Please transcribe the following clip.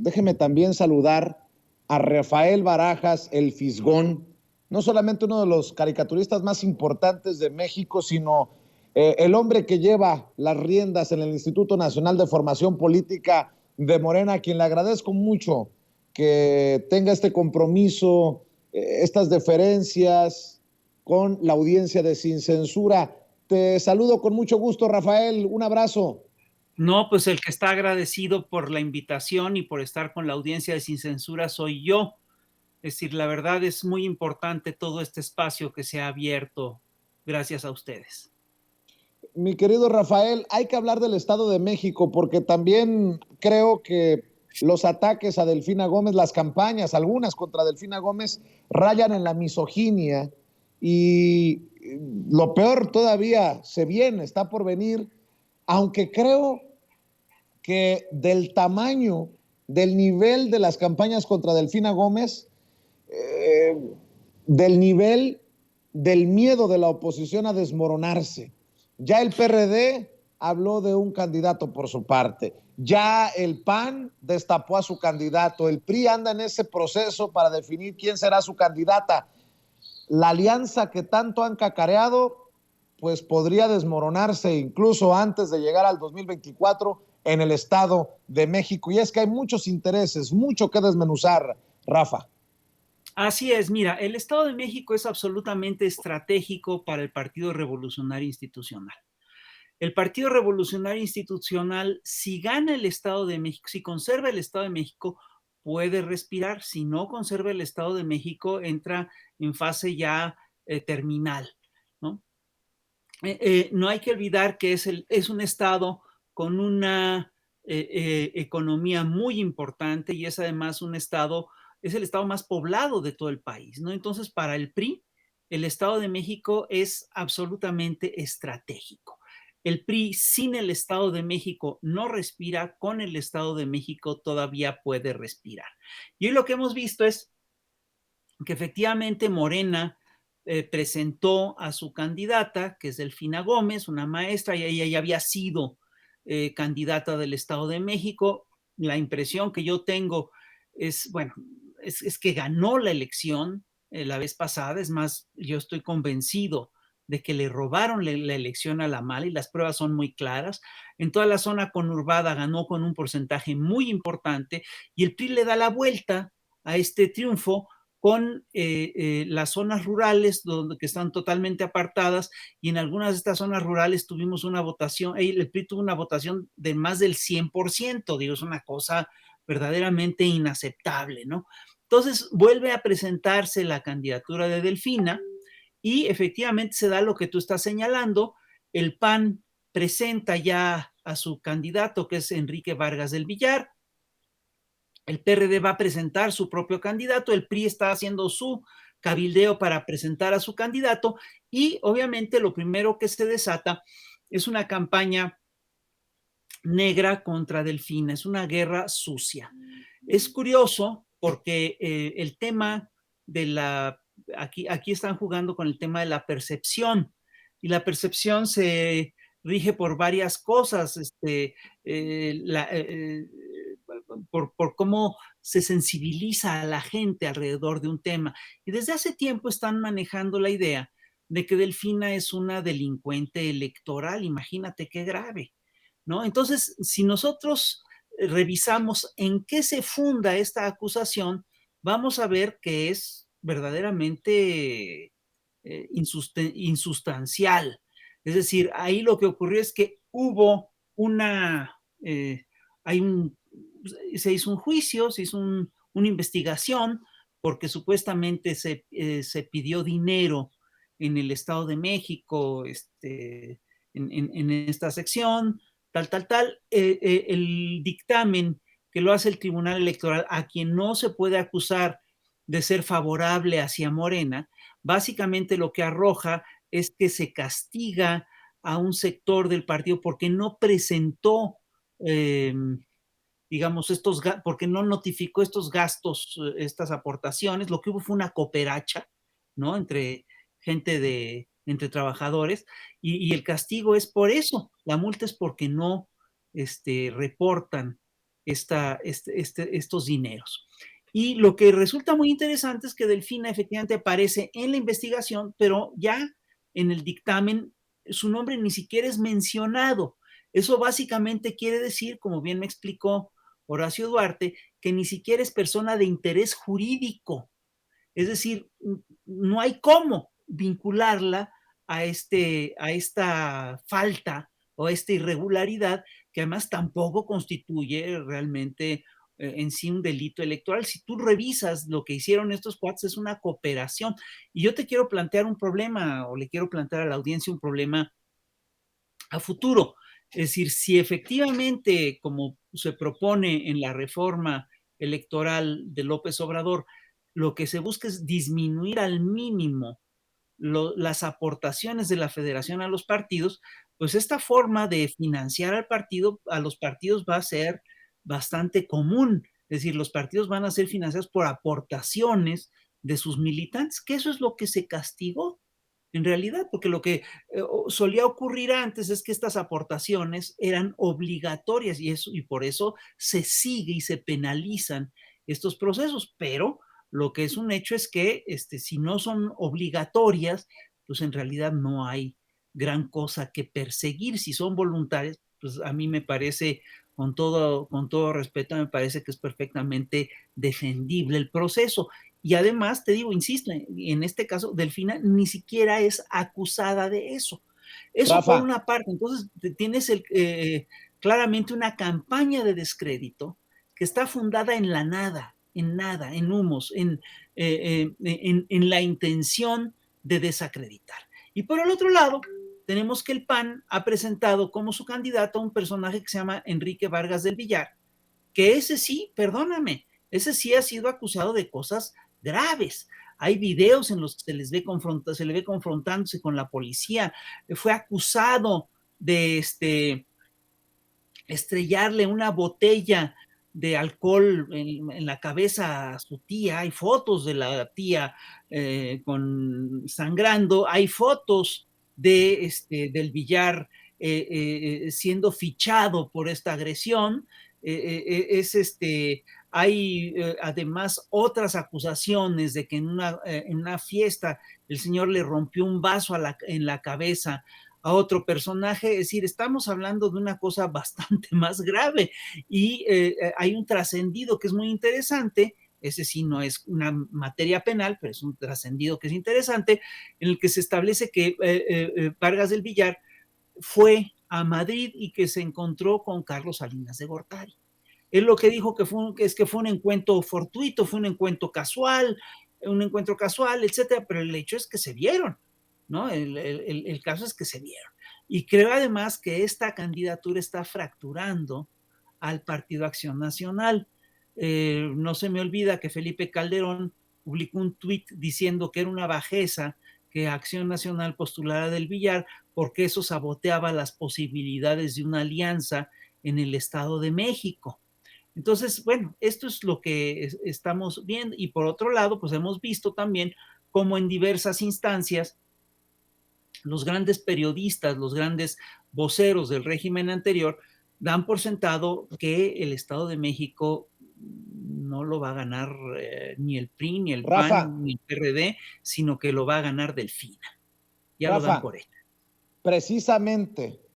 déjeme también saludar a Rafael Barajas, el Fisgón, no solamente uno de los caricaturistas más importantes de México, sino el hombre que lleva las riendas en el Instituto Nacional de Formación Política de Morena, a quien le agradezco mucho que tenga este compromiso, estas deferencias con la audiencia de Sin Censura. Te saludo con mucho gusto, Rafael. Un abrazo. No, pues el que está agradecido por la invitación y por estar con la audiencia de Sin Censura soy yo. Es decir, la verdad es muy importante todo este espacio que se ha abierto gracias a ustedes. Mi querido Rafael, hay que hablar del Estado de México porque también creo que los ataques a Delfina Gómez, las campañas, algunas contra Delfina Gómez, rayan en la misoginia y lo peor todavía se viene, está por venir, aunque creo que del tamaño, del nivel de las campañas contra Delfina Gómez, eh, del nivel del miedo de la oposición a desmoronarse. Ya el PRD habló de un candidato por su parte. Ya el PAN destapó a su candidato. El PRI anda en ese proceso para definir quién será su candidata. La alianza que tanto han cacareado, pues podría desmoronarse incluso antes de llegar al 2024 en el Estado de México. Y es que hay muchos intereses, mucho que desmenuzar, Rafa. Así es, mira, el Estado de México es absolutamente estratégico para el Partido Revolucionario Institucional. El Partido Revolucionario Institucional, si gana el Estado de México, si conserva el Estado de México, puede respirar. Si no conserva el Estado de México, entra en fase ya terminal, ¿no? No hay que olvidar que es un Estado con una economía muy importante y es además un Estado, es el Estado más poblado de todo el país, ¿no? Entonces, para el PRI, el Estado de México es absolutamente estratégico. El PRI sin el Estado de México no respira, con el Estado de México todavía puede respirar. Y hoy lo que hemos visto es que efectivamente Morena presentó a su candidata, que es Delfina Gómez, una maestra, y ella ya había sido candidata del Estado de México. La impresión que yo tengo es, bueno, es que ganó la elección la vez pasada. Es más, yo estoy convencido de que le robaron la elección a la mala y las pruebas son muy claras. En toda la zona conurbada ganó con un porcentaje muy importante y el PRI le da la vuelta a este triunfo con las zonas rurales que están totalmente apartadas y en algunas de estas zonas rurales tuvimos una votación, el PRI tuvo una votación de más del 100%, digo, es una cosa verdaderamente inaceptable, ¿no? Entonces vuelve a presentarse la candidatura de Delfina y efectivamente se da lo que tú estás señalando, el PAN presenta ya a su candidato que es Enrique Vargas del Villar, el PRD va a presentar su propio candidato, el PRI está haciendo su cabildeo para presentar a su candidato y obviamente lo primero que se desata es una campaña negra contra Delfina, es una guerra sucia. Es curioso porque el tema de aquí están jugando con el tema de la percepción y la percepción se rige por varias cosas, por cómo se sensibiliza a la gente alrededor de un tema. Y desde hace tiempo están manejando la idea de que Delfina es una delincuente electoral. Imagínate qué grave, ¿no? Entonces, si nosotros revisamos en qué se funda esta acusación, vamos a ver que es verdaderamente insustancial. Es decir, ahí lo que ocurrió es que hubo hay se hizo un juicio, se hizo una investigación, porque supuestamente se pidió dinero en el Estado de México, en esta sección, tal. El dictamen que lo hace el Tribunal Electoral, a quien no se puede acusar de ser favorable hacia Morena, básicamente lo que arroja es que se castiga a un sector del partido porque no presentó, digamos, porque no notificó estos gastos, estas aportaciones. Lo que hubo fue una cooperacha, ¿no? Entre trabajadores, y el castigo es por eso. La multa es porque no reportan estos dineros. Y lo que resulta muy interesante es que Delfina efectivamente aparece en la investigación, pero ya en el dictamen su nombre ni siquiera es mencionado. Eso básicamente quiere decir, como bien me explicó Horacio Duarte, que ni siquiera es persona de interés jurídico. Es decir, no hay cómo vincularla a esta falta o a esta irregularidad, que además tampoco constituye realmente en sí un delito electoral. Si tú revisas lo que hicieron estos cuates, es una cooperación. Y yo te quiero plantear un problema, o le quiero plantear a la audiencia un problema a futuro. Es decir, si efectivamente, como se propone en la reforma electoral de López Obrador, lo que se busca es disminuir al mínimo las aportaciones de la federación a los partidos, pues esta forma de financiar al partido, a los partidos va a ser bastante común. Es decir, los partidos van a ser financiados por aportaciones de sus militantes, que eso es lo que se castigó en realidad, porque lo que solía ocurrir antes es que estas aportaciones eran obligatorias y por eso se sigue y se penalizan estos procesos, pero lo que es un hecho es que si no son obligatorias, pues en realidad no hay gran cosa que perseguir. Si son voluntarias, pues a mí me parece, con todo respeto, me parece que es perfectamente defendible el proceso. Y además, te digo, insisto, en este caso, Delfina ni siquiera es acusada de eso. Eso por Rafa, una parte. Entonces, tienes claramente una campaña de descrédito que está fundada en la nada, en humos, en la intención de desacreditar. Y por el otro lado, tenemos que el PAN ha presentado como su candidato a un personaje que se llama Enrique Vargas del Villar, que ese sí, perdóname, ese sí ha sido acusado de cosas graves. Hay videos en los que se le ve confrontándose con la policía. Fue acusado de estrellarle una botella de alcohol en la cabeza a su tía. Hay fotos de la tía con sangrando. Hay fotos del Villar siendo fichado por esta agresión. Hay además otras acusaciones de que en una fiesta el señor le rompió un vaso en la cabeza a otro personaje. Es decir, estamos hablando de una cosa bastante más grave y hay un trascendido que es muy interesante. Ese sí no es una materia penal, pero es un trascendido que es interesante, en el que se establece que Vargas del Villar fue a Madrid y que se encontró con Carlos Salinas de Gortari. Él lo que dijo es que fue un encuentro fortuito, fue un encuentro casual, etcétera, pero el hecho es que se vieron, ¿no? El caso es que se vieron. Y creo además que esta candidatura está fracturando al Partido Acción Nacional. No se me olvida que Felipe Calderón publicó un tuit diciendo que era una bajeza que Acción Nacional postulara del Villar porque eso saboteaba las posibilidades de una alianza en el Estado de México. Entonces, bueno, esto es lo que estamos viendo. Y por otro lado, pues hemos visto también cómo en diversas instancias los grandes periodistas, los grandes voceros del régimen anterior dan por sentado que el Estado de México no lo va a ganar ni el PRI, ni el Rafa, PAN, ni el PRD, sino que lo va a ganar Delfina. Ya lo dan Rafa, por hecho. precisamente